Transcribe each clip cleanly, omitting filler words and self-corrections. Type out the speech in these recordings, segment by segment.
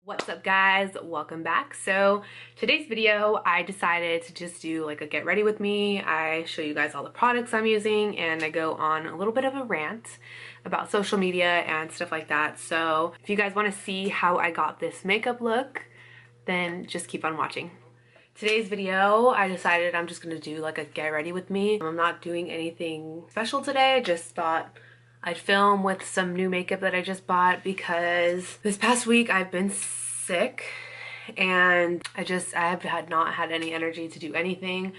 What's up guys, welcome back. So today's video I decided to just do like a get ready with me. I show you guys all the products I'm using and I go on a little bit of a rant about social media and stuff like that. So if you guys want to see how I got this makeup look, then just keep on watching. Today's video I decided I'm just gonna do like a get ready with me. I'm not doing anything special today, just thought I'd film with some new makeup that I just bought because this past week I've been sick and I have not had any energy to do anything.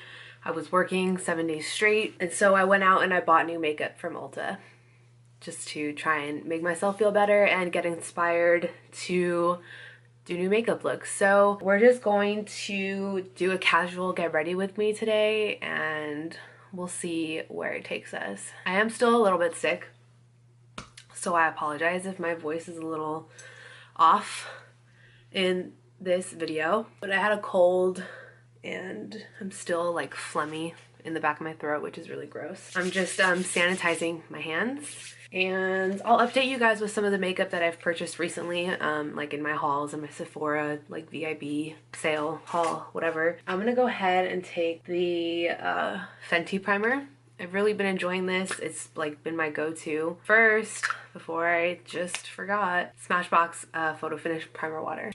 I was working 7 days straight, and so I went out and I bought new makeup from Ulta just to try and make myself feel better and get inspired to do new makeup looks. So we're just going to do a casual get ready with me today and we'll see where it takes us. I am still a little bit sick, so I apologize if my voice is a little off in this video, but I had a cold and I'm still like phlegmy in the back of my throat, which is really gross. I'm just sanitizing my hands, and I'll update you guys with some of the makeup that I've purchased recently, like in my hauls and my Sephora, like VIB sale haul, whatever. I'm gonna go ahead and take the Fenty primer. I've really been enjoying this. It's like been my go-to. First, before I just forgot, Smashbox Photo Finish Primer Water.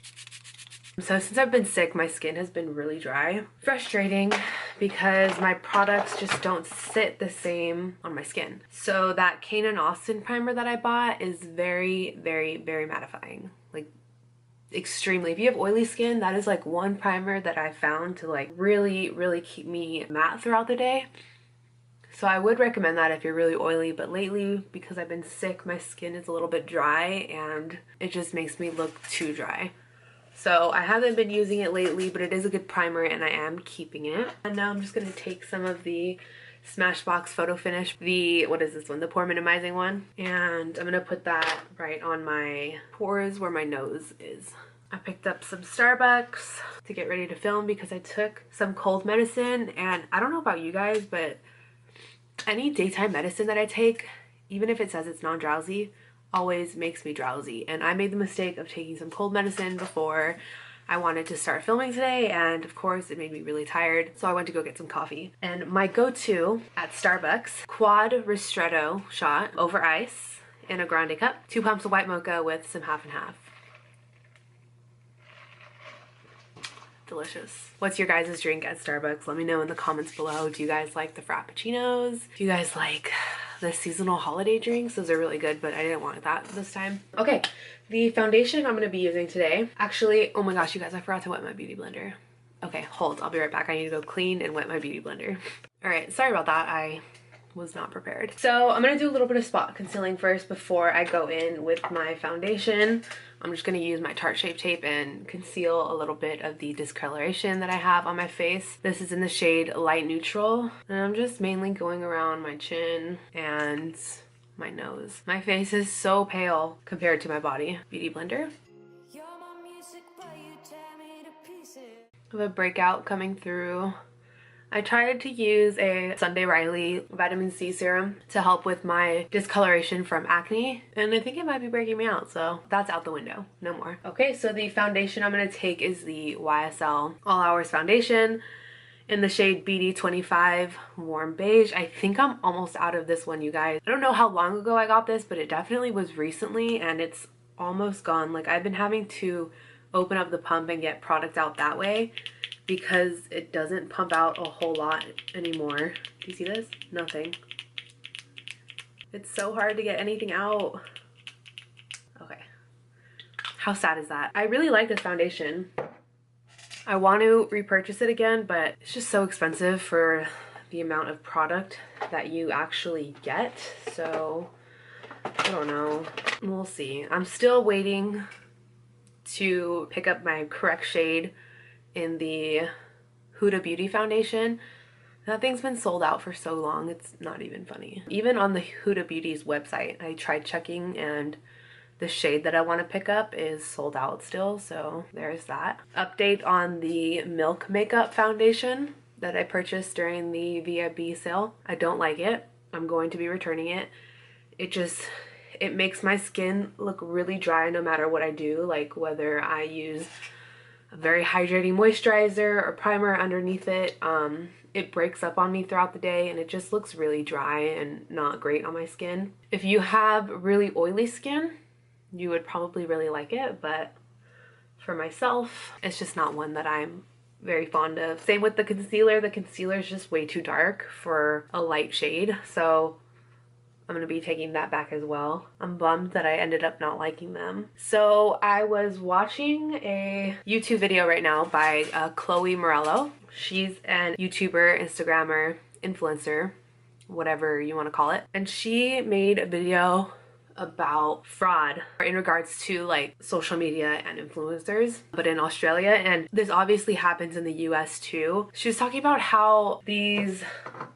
So since I've been sick, my skin has been really dry. Frustrating because my products just don't sit the same on my skin. So that Kane & Austin primer that I bought is very, very, very mattifying. Like extremely. If you have oily skin, that is like one primer that I found to like really, really keep me matte throughout the day. So I would recommend that if you're really oily, but lately, because I've been sick, my skin is a little bit dry and it just makes me look too dry. So I haven't been using it lately, but it is a good primer and I am keeping it. And now I'm just going to take some of the Smashbox Photo Finish, what is this one? The pore minimizing one. And I'm going to put that right on my pores where my nose is. I picked up some Starbucks to get ready to film because I took some cold medicine, and I don't know about you guys, but any daytime medicine that I take, even if it says it's non-drowsy, always makes me drowsy. And I made the mistake of taking some cold medicine before I wanted to start filming today, and of course it made me really tired, so I went to go get some coffee. And my go-to at Starbucks, quad ristretto shot over ice in a grande cup, 2 pumps of white mocha with some half and half. Delicious. What's your guys' drink at Starbucks? Let me know in the comments below. Do you guys like the frappuccinos? Do you guys like the seasonal holiday drinks? Those are really good, but I didn't want that this time. Okay, the foundation I'm going to be using today. Actually, oh my gosh, you guys, I forgot to wet my beauty blender. Okay, hold. I'll be right back. I need to go clean and wet my beauty blender. All right, sorry about that. I was not prepared. So I'm going to do a little bit of spot concealing first before I go in with my foundation. I'm just going to use my Tarte Shape Tape and conceal a little bit of the discoloration that I have on my face. This is in the shade Light Neutral, and I'm just mainly going around my chin and my nose. My face is so pale compared to my body. Beauty blender. I have a breakout coming through. I tried to use a Sunday Riley vitamin C serum to help with my discoloration from acne, and I think it might be breaking me out, so that's out the window. No more. Okay, so the foundation I'm going to take is the YSL All Hours Foundation in the shade BD25 Warm Beige. I think I'm almost out of this one, you guys. I don't know how long ago I got this, but it definitely was recently, and it's almost gone. Like, I've been having to open up the pump and get product out that way, because it doesn't pump out a whole lot anymore. Do you see this? Nothing. It's so hard to get anything out. Okay. How sad is that? I really like this foundation. I want to repurchase it again, but it's just so expensive for the amount of product that you actually get. So, I don't know. We'll see. I'm still waiting to pick up my correct shade in the Huda Beauty foundation. That thing's been sold out for so long, it's not even funny. Even on the Huda Beauty's website, I tried checking and the shade that I want to pick up is sold out still, so there's that. Update on the Milk Makeup foundation that I purchased during the VIB sale. I don't like it. I'm going to be returning it. It just it makes my skin look really dry no matter what I do, like whether I use a very hydrating moisturizer or primer underneath it. It breaks up on me throughout the day and it just looks really dry and not great on my skin. If you have really oily skin, you would probably really like it, but for myself, it's just not one that I'm very fond of. Same with the concealer. The concealer is just way too dark for a light shade, so I'm gonna be taking that back as well. I'm bummed that I ended up not liking them. So I was watching a YouTube video right now by Chloe Morello. She's an YouTuber, Instagrammer, influencer, whatever you want to call it. And she made a video about fraud in regards to like social media and influencers, but in Australia, and this obviously happens in the US too. She was talking about how these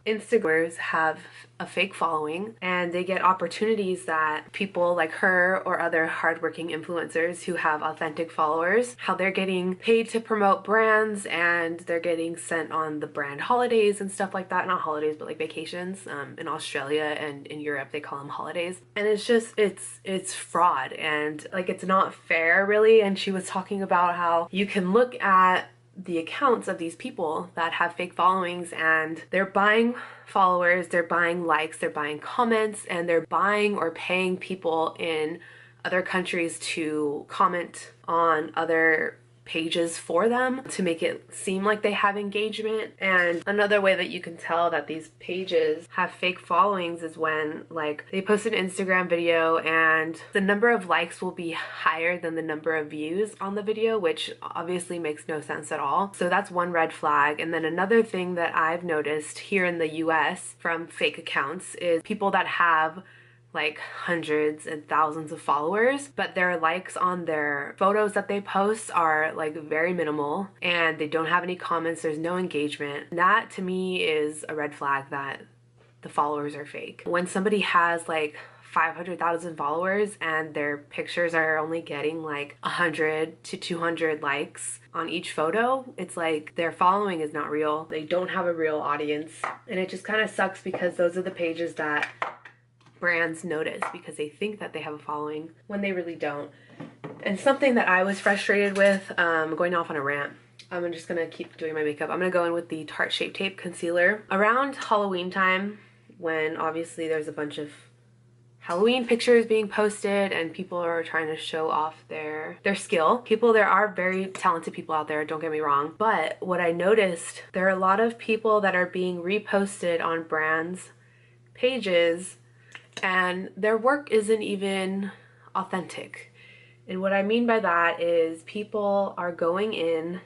Instagrammers have a fake following and they get opportunities that people like her or other hardworking influencers who have authentic followers, how they're getting paid to promote brands and they're getting sent on the brand holidays and stuff like that. Not holidays, but like vacations. In Australia and in Europe they call them holidays, and it's just it's fraud and like it's not fair really. And she was talking about how you can look at the accounts of these people that have fake followings and they're buying followers, they're buying likes, they're buying comments, and they're buying or paying people in other countries to comment on other pages for them to make it seem like they have engagement. And another way that you can tell that these pages have fake followings is when like they post an Instagram video and the number of likes will be higher than the number of views on the video, which obviously makes no sense at all. So that's one red flag. And then another thing that I've noticed here in the US from fake accounts is people that have like hundreds and thousands of followers, but their likes on their photos that they post are like very minimal and they don't have any comments, there's no engagement. That to me is a red flag that the followers are fake. When somebody has like 500,000 followers and their pictures are only getting like 100 to 200 likes on each photo, it's like their following is not real. They don't have a real audience, and it just kind of sucks because those are the pages that brands notice because they think that they have a following when they really don't. And something that I was frustrated with, going off on a rant, I'm just gonna keep doing my makeup. I'm gonna go in with the Tarte Shape Tape Concealer. Around Halloween time, when obviously there's a bunch of Halloween pictures being posted and people are trying to show off their skill. There are very talented people out there, don't get me wrong, but what I noticed, there are a lot of people that are being reposted on brands' pages and their work isn't even authentic. And what I mean by that is people are going in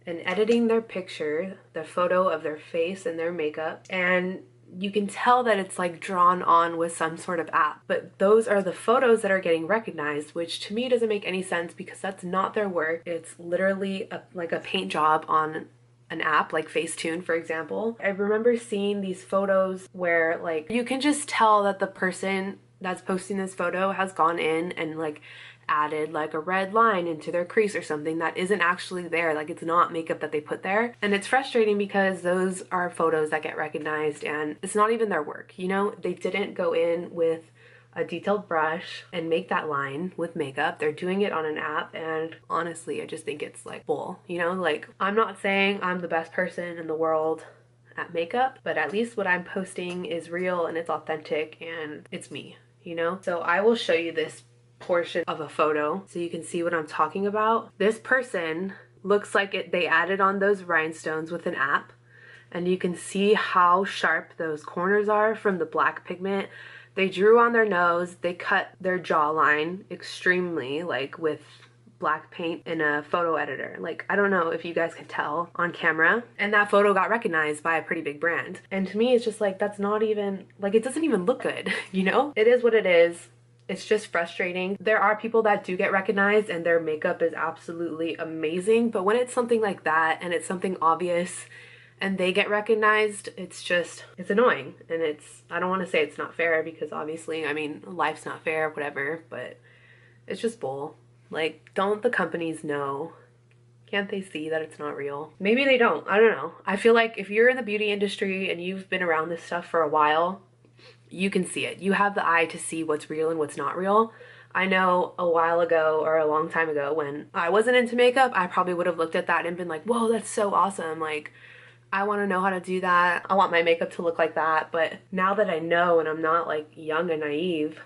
and editing their picture, the photo of their face and their makeup, and you can tell that it's like drawn on with some sort of app. But those are the photos that are getting recognized, which to me doesn't make any sense because that's not their work. It's literally like a paint job on an app like Facetune, for example. I remember seeing these photos where like you can just tell that the person that's posting this photo has gone in and like added like a red line into their crease or something that isn't actually there. Like it's not makeup that they put there. And it's frustrating because those are photos that get recognized and it's not even their work, you know? They didn't go in with a detailed brush and make that line with makeup. They're doing it on an app, and honestly I just think it's like bull, you know? Like, I'm not saying I'm the best person in the world at makeup, but at least what I'm posting is real and it's authentic and it's me, you know? So I will show you this portion of a photo so you can see what I'm talking about. This person looks like they added on those rhinestones with an app, and you can see how sharp those corners are from the black pigment. They drew on their nose, they cut their jawline extremely, like with black paint in a photo editor. Like, I don't know if you guys can tell on camera. And that photo got recognized by a pretty big brand. And to me, it's just like, that's not even, like, it doesn't even look good, you know? It is what it is. It's just frustrating. There are people that do get recognized and their makeup is absolutely amazing, but when it's something like that and it's something obvious and they get recognized, it's annoying. And I don't want to say it's not fair because obviously, I mean, life's not fair, whatever, but it's just bull. Like, don't the companies know? Can't they see that it's not real? Maybe they don't, I don't know. I feel like if you're in the beauty industry and you've been around this stuff for a while, you can see it. You have the eye to see what's real and what's not real. I know a while ago or a long time ago when I wasn't into makeup, I probably would have looked at that and been like, whoa, that's so awesome. Like, I want to know how to do that. I want my makeup to look like that. But now that I know and I'm not like young and naive,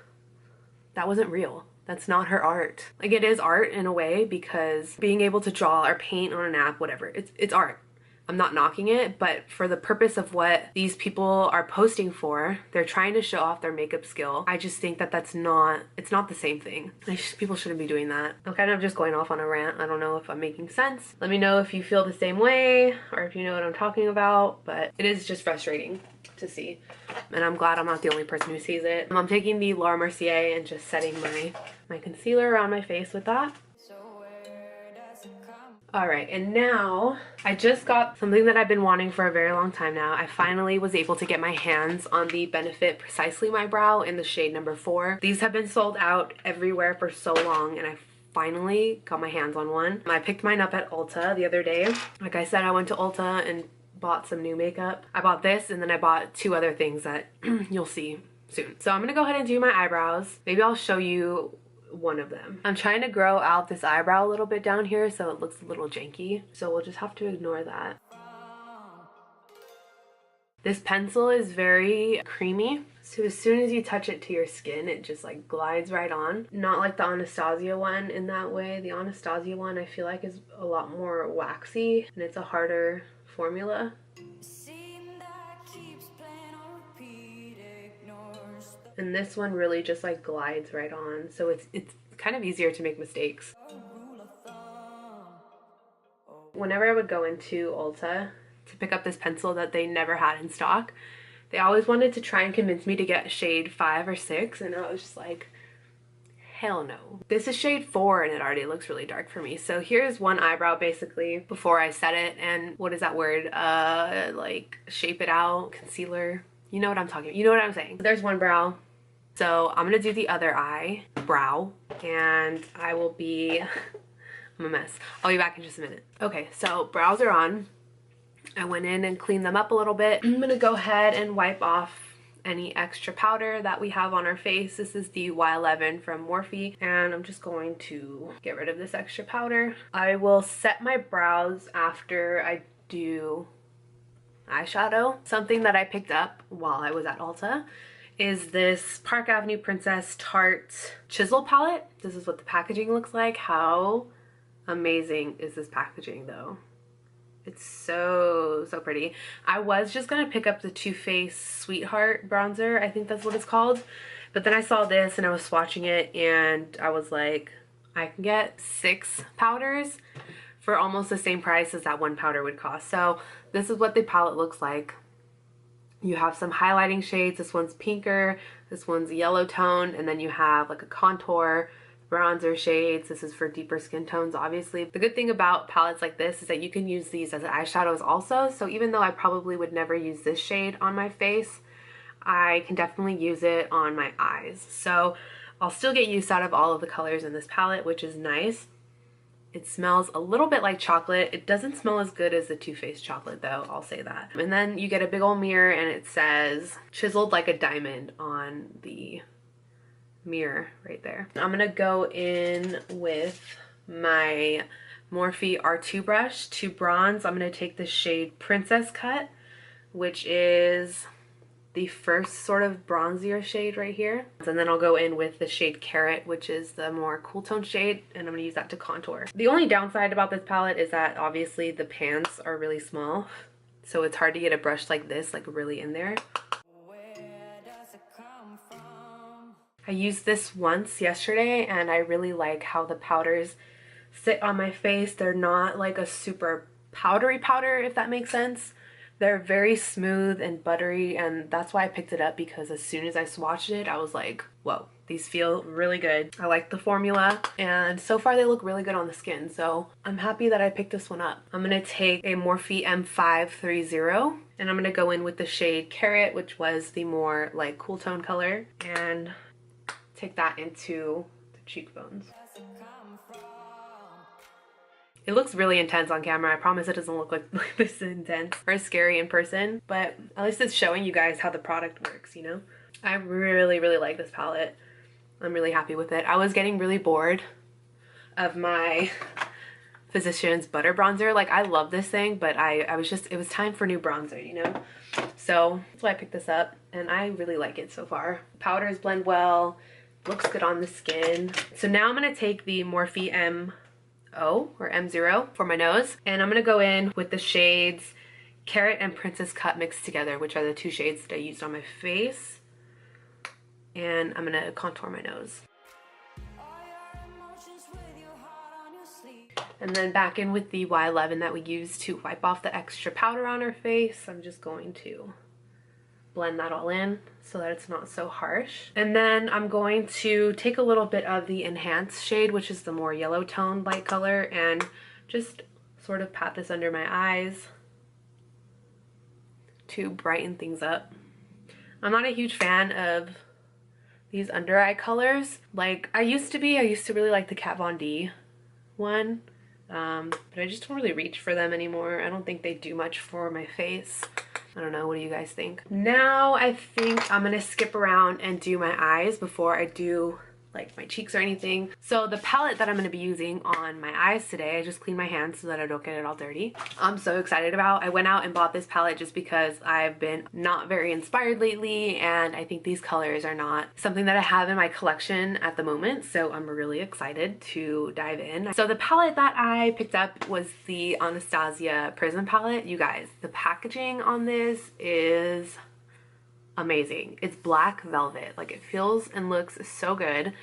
that wasn't real. That's not her art. Like, it is art in a way, because being able to draw or paint on an app, whatever, it's art. I'm not knocking it, but for the purpose of what these people are posting for, they're trying to show off their makeup skill. I just think that it's not the same thing. People shouldn't be doing that. I'm kind of just going off on a rant. I don't know if I'm making sense. Let me know if you feel the same way or if you know what I'm talking about, but it is just frustrating to see. And I'm glad I'm not the only person who sees it. I'm taking the Laura Mercier and just setting my concealer around my face with that. Alright, and now I just got something that I've been wanting for a very long time now. I finally was able to get my hands on the Benefit Precisely My Brow in the shade number 4. These have been sold out everywhere for so long, and I finally got my hands on one. I picked mine up at Ulta the other day. Like I said, I went to Ulta and bought some new makeup. I bought this, and then I bought 2 other things that you'll see soon. So I'm gonna go ahead and do my eyebrows. Maybe I'll show you one of them. I'm trying to grow out this eyebrow a little bit down here so it looks a little janky, so we'll just have to ignore that. This pencil is very creamy, so as soon as you touch it to your skin, it just like glides right on. Not like the Anastasia one in that way. The Anastasia one I feel like is a lot more waxy and it's a harder formula. And this one really just like glides right on, so it's kind of easier to make mistakes. Whenever I would go into Ulta to pick up this pencil that they never had in stock, they always wanted to try and convince me to get shade 5 or 6, and I was just like, hell no. This is shade 4 and it already looks really dark for me. So here's one eyebrow basically before I set it, and what is that word? Like shape it out, concealer. You know what I'm talking about. You know what I'm saying. There's one brow. So I'm gonna do the other brow, and I will be, I'm a mess. I'll be back in just a minute. Okay, so brows are on. I went in and cleaned them up a little bit. I'm gonna go ahead and wipe off any extra powder that we have on our face. This is the Y11 from Morphe, and I'm just going to get rid of this extra powder. I will set my brows after I do eyeshadow. Something that I picked up while I was at Ulta is this Park Avenue Princess Tarte Chisel palette. This is what the packaging looks like. How amazing is this packaging though? It's so pretty. I was just gonna pick up the Too Faced Sweetheart bronzer, I think that's what it's called, but then I saw this and I was swatching it and I was like, I can get 6 powders for almost the same price as that one powder would cost. So this is what the palette looks like. You have some highlighting shades. This one's pinker, this one's yellow tone, and then you have like a contour, bronzer shades. This is for deeper skin tones, obviously. The good thing about palettes like this is that you can use these as eyeshadows also. So even though I probably would never use this shade on my face, I can definitely use it on my eyes. So I'll still get use out of all of the colors in this palette, which is nice. It smells a little bit like chocolate. It doesn't smell as good as the Too Faced chocolate though, I'll say that. And then you get a big old mirror and it says chiseled like a diamond on the mirror right there. I'm gonna go in with my Morphe R2 brush to bronze. I'm gonna take the shade Princess Cut, which is the first sort of bronzier shade right here. And then I'll go in with the shade Carrot, which is the more cool tone shade, and I'm gonna use that to contour. The only downside about this palette is that obviously the pans are really small, so it's hard to get a brush like this like really in there. I used this once yesterday and I really like how the powders sit on my face. They're not like a super powdery powder, if that makes sense. They're very smooth and buttery, and that's why I picked it up, because as soon as I swatched it, I was like, whoa, these feel really good. I like the formula, and so far they look really good on the skin, so I'm happy that I picked this one up. I'm gonna take a Morphe M530, and I'm gonna go in with the shade Carrot, which was the more like cool tone color, and take that into the cheekbones. It looks really intense on camera. I promise it doesn't look like this intense or scary in person, but at least it's showing you guys how the product works, you know? I really like this palette. I'm really happy with it. I was getting really bored of my Physicians Butter Bronzer. Like, I love this thing, but it was time for new bronzer, you know? So that's why I picked this up, and I really like it so far. Powders blend well, looks good on the skin. So now I'm gonna take the Morphe M0 or M0 for my nose, and I'm gonna go in with the shades Carrot and Princess Cut mixed together, which are the two shades that I used on my face. And I'm gonna contour my nose. And then back in with the Y11 that we used to wipe off the extra powder on her face. I'm just going to blend that all in so that it's not so harsh. And then I'm going to take a little bit of the Enhance shade, which is the more yellow toned light color, and just sort of pat this under my eyes to brighten things up. I'm not a huge fan of these under eye colors. Like, I used to really like the Kat Von D one, but I just don't really reach for them anymore. I don't think they do much for my face. I don't know, what do you guys think? Now I think I'm gonna skip around and do my eyes before I do like my cheeks or anything. So the palette that I'm going to be using on my eyes today, I just cleaned my hands so that I don't get it all dirty. I'm so excited about. I went out and bought this palette just because I've been not very inspired lately, and I think these colors are not something that I have in my collection at the moment, so I'm really excited to dive in. So the palette that I picked up was the Anastasia Prism palette. You guys, the packaging on this is amazing. It's black velvet. Like, it feels and looks so good,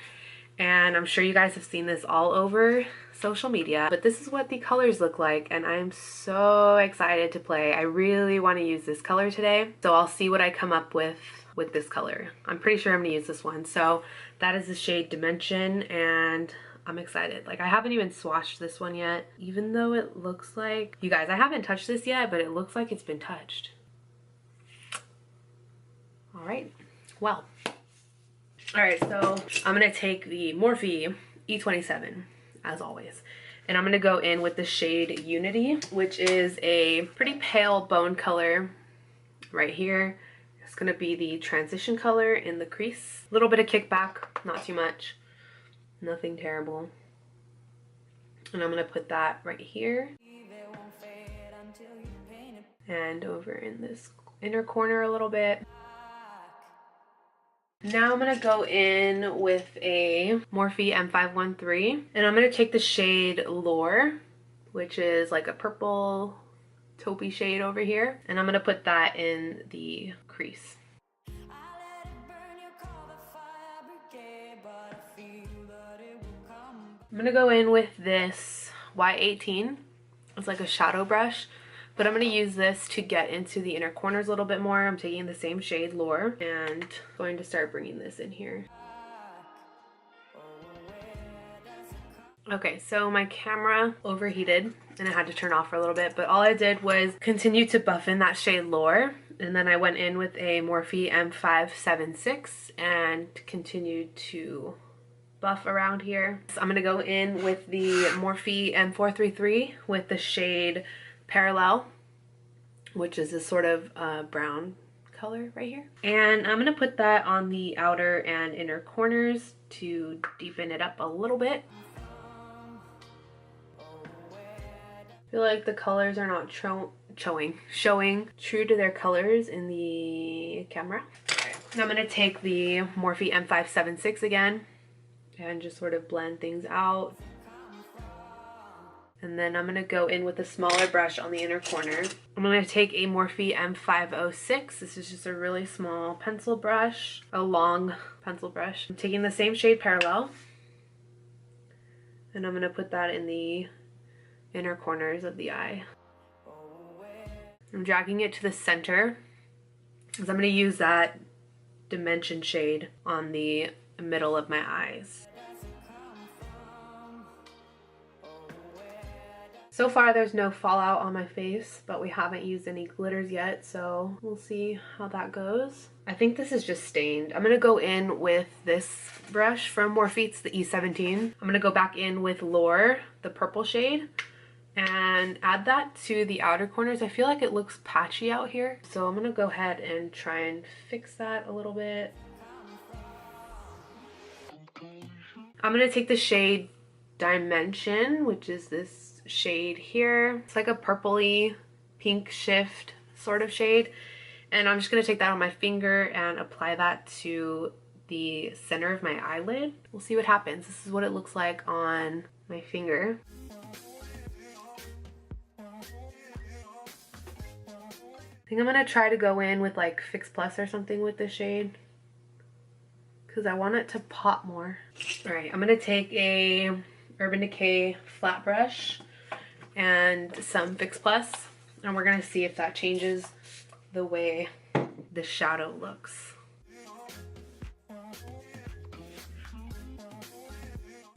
and I'm sure you guys have seen this all over social media, but this is what the colors look like, and I'm so excited to play. I really want to use this color today, so I'll see what I come up with this color. I'm pretty sure I'm gonna use this one. So that is the shade Dimension, and I'm excited. Like, I haven't even swatched this one yet, even though it looks like, you guys, I haven't touched this yet, but it looks like it's been touched. All right, well, all right, so I'm gonna take the Morphe E27 as always, and I'm gonna go in with the shade Unity, which is a pretty pale bone color right here. It's gonna be the transition color in the crease. A little bit of kickback, not too much, nothing terrible. And I'm gonna put that right here and over in this inner corner a little bit. Now I'm going to go in with a Morphe M513, and I'm going to take the shade Lore, which is like a purple taupey shade over here, and I'm going to put that in the crease. I'm going to go in with this Y18. It's like a shadow brush, but I'm going to use this to get into the inner corners a little bit more. I'm taking the same shade, Lore, and going to start bringing this in here. Okay, so my camera overheated and I had to turn off for a little bit, but all I did was continue to buff in that shade Lore, and then I went in with a Morphe M576 and continued to buff around here. So I'm going to go in with the Morphe M433 with the shade Parallel, which is this sort of brown color right here. And I'm gonna put that on the outer and inner corners to deepen it up a little bit. I feel like the colors are not showing true to their colors in the camera. Okay. Now I'm gonna take the Morphe M576 again and just sort of blend things out. And then I'm going to go in with a smaller brush on the inner corner. I'm going to take a Morphe M506. This is just a really small pencil brush, a long pencil brush. I'm taking the same shade Parallel, and I'm going to put that in the inner corners of the eye. I'm dragging it to the center because I'm going to use that Dimension shade on the middle of my eyes. So far there's no fallout on my face, but we haven't used any glitters yet, so we'll see how that goes. I think this is just stained. I'm gonna go in with this brush from Morphe, it's the E17. I'm gonna go back in with Lore, the purple shade, and add that to the outer corners. I feel like it looks patchy out here, so I'm gonna go ahead and try and fix that a little bit. I'm gonna take the shade Dimension, which is this shade here. It's like a purpley pink shift sort of shade, and I'm just gonna take that on my finger and apply that to the center of my eyelid. We'll see what happens. This is what it looks like on my finger. I think I'm gonna try to go in with like Fix Plus or something with this shade because I want it to pop more. All right, I'm gonna take a Urban Decay flat brush and some Fix Plus, and we're gonna see if that changes the way the shadow looks.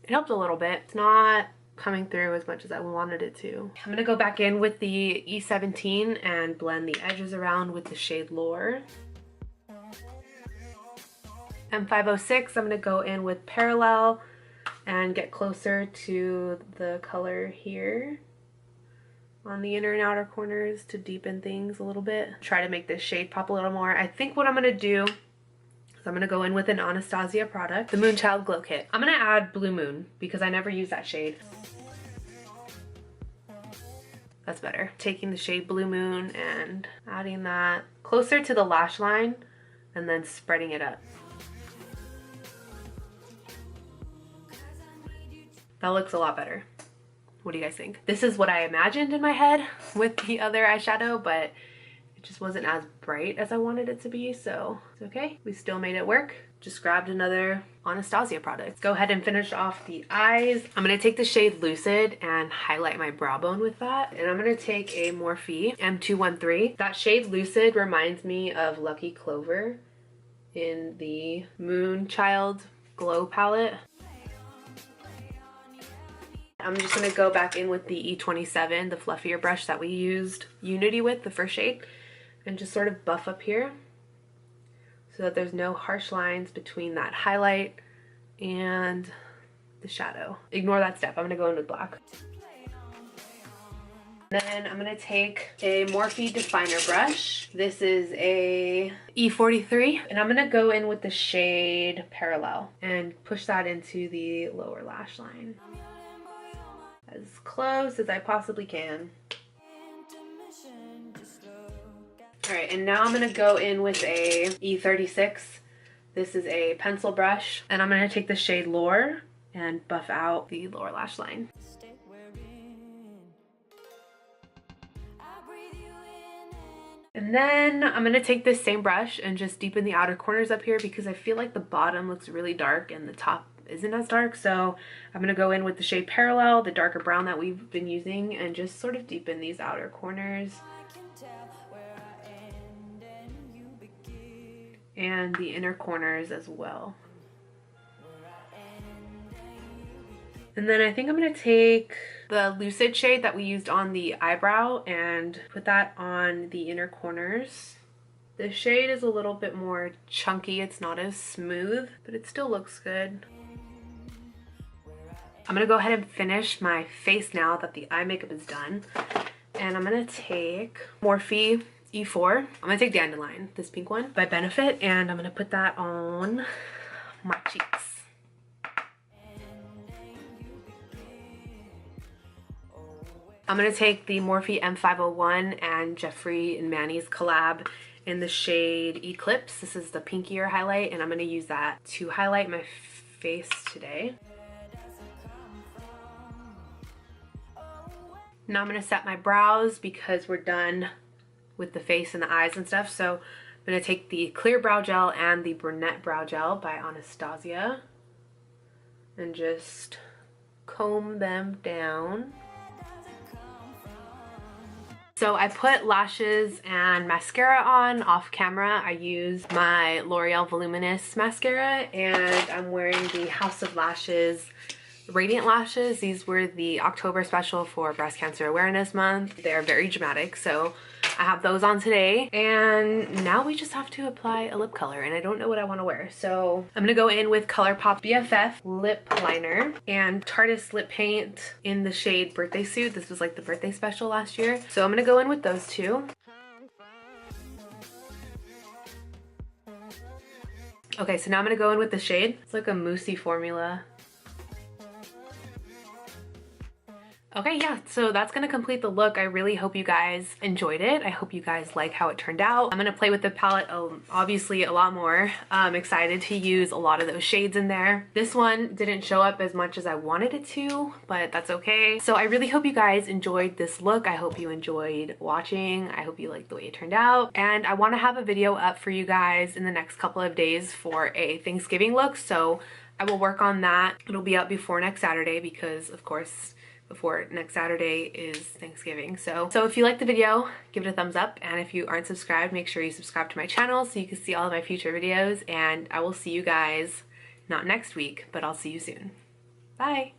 It helped a little bit. It's not coming through as much as I wanted it to. I'm gonna go back in with the E17 and blend the edges around with the shade Lore. M506, I'm gonna go in with Parallel and get closer to the color here on the inner and outer corners to deepen things a little bit. Try to make this shade pop a little more. I think what I'm gonna do is I'm gonna go in with an Anastasia product, the Moonchild Glow Kit. I'm gonna add Blue Moon because I never use that shade. That's better. Taking the shade Blue Moon and adding that closer to the lash line and then spreading it up. That looks a lot better. What do you guys think? This is what I imagined in my head with the other eyeshadow, but it just wasn't as bright as I wanted it to be, so it's okay. We still made it work. Just grabbed another Anastasia product. Let's go ahead and finish off the eyes. I'm gonna take the shade Lucid and highlight my brow bone with that. And I'm gonna take a Morphe M213. That shade Lucid reminds me of Lucky Clover in the Moonchild Glow palette. I'm just gonna go back in with the E27, the fluffier brush that we used Unity with, the first shade, and just sort of buff up here so that there's no harsh lines between that highlight and the shadow. Ignore that step. I'm gonna go in with black. Then I'm gonna take a Morphe definer brush. This is a E43, and I'm gonna go in with the shade Parallel and push that into the lower lash line as close as I possibly can. All right, and now I'm gonna go in with a E36. This is a pencil brush, and I'm gonna take the shade Lore and buff out the lower lash line. And then I'm gonna take this same brush and just deepen the outer corners up here because I feel like the bottom looks really dark and the top isn't as dark. So I'm gonna go in with the shade Parallel, the darker brown that we've been using, and just sort of deepen these outer corners and the inner corners as well. And then I think I'm gonna take the Lucid shade that we used on the eyebrow and put that on the inner corners. The shade is a little bit more chunky. It's not as smooth, but it still looks good. I'm gonna go ahead and finish my face now that the eye makeup is done. And I'm gonna take Morphe E4. I'm gonna take Dandelion, this pink one by Benefit, and I'm gonna put that on my cheeks. I'm gonna take the Morphe M501 and Jeffree and Manny's collab in the shade Eclipse. This is the pinkier highlight, and I'm gonna use that to highlight my face today. Now I'm gonna set my brows because we're done with the face and the eyes and stuff. So I'm gonna take the Clear Brow Gel and the Brunette Brow Gel by Anastasia and just comb them down. So I put lashes and mascara on off camera. I used my Loreal Voluminous mascara, and I'm wearing the House of Lashes Radiant Lashes. These were the October special for Breast Cancer Awareness Month. They're very dramatic, so I have those on today, and now we just have to apply a lip color, and I don't know what I want to wear. So I'm gonna go in with ColourPop BFF lip liner and Tarte lip paint in the shade Birthday Suit. This was like the birthday special last year. So I'm gonna go in with those two. Okay, so now I'm gonna go in with the shade. It's like a moussey formula. Okay, yeah, so that's gonna complete the look. I really hope you guys enjoyed it. I hope you guys like how it turned out. I'm gonna play with the palette obviously a lot more. I'm excited to use a lot of those shades in there. This one didn't show up as much as I wanted it to, but that's okay. So I really hope you guys enjoyed this look. I hope you enjoyed watching. I hope you liked the way it turned out. And I wanna have a video up for you guys in the next couple of days for a Thanksgiving look. So I will work on that. It'll be up before next Saturday because, of course, before next Saturday is Thanksgiving. So if you liked the video, give it a thumbs up, and if you aren't subscribed, make sure you subscribe to my channel so you can see all of my future videos, and I will see you guys not next week, but I'll see you soon. Bye.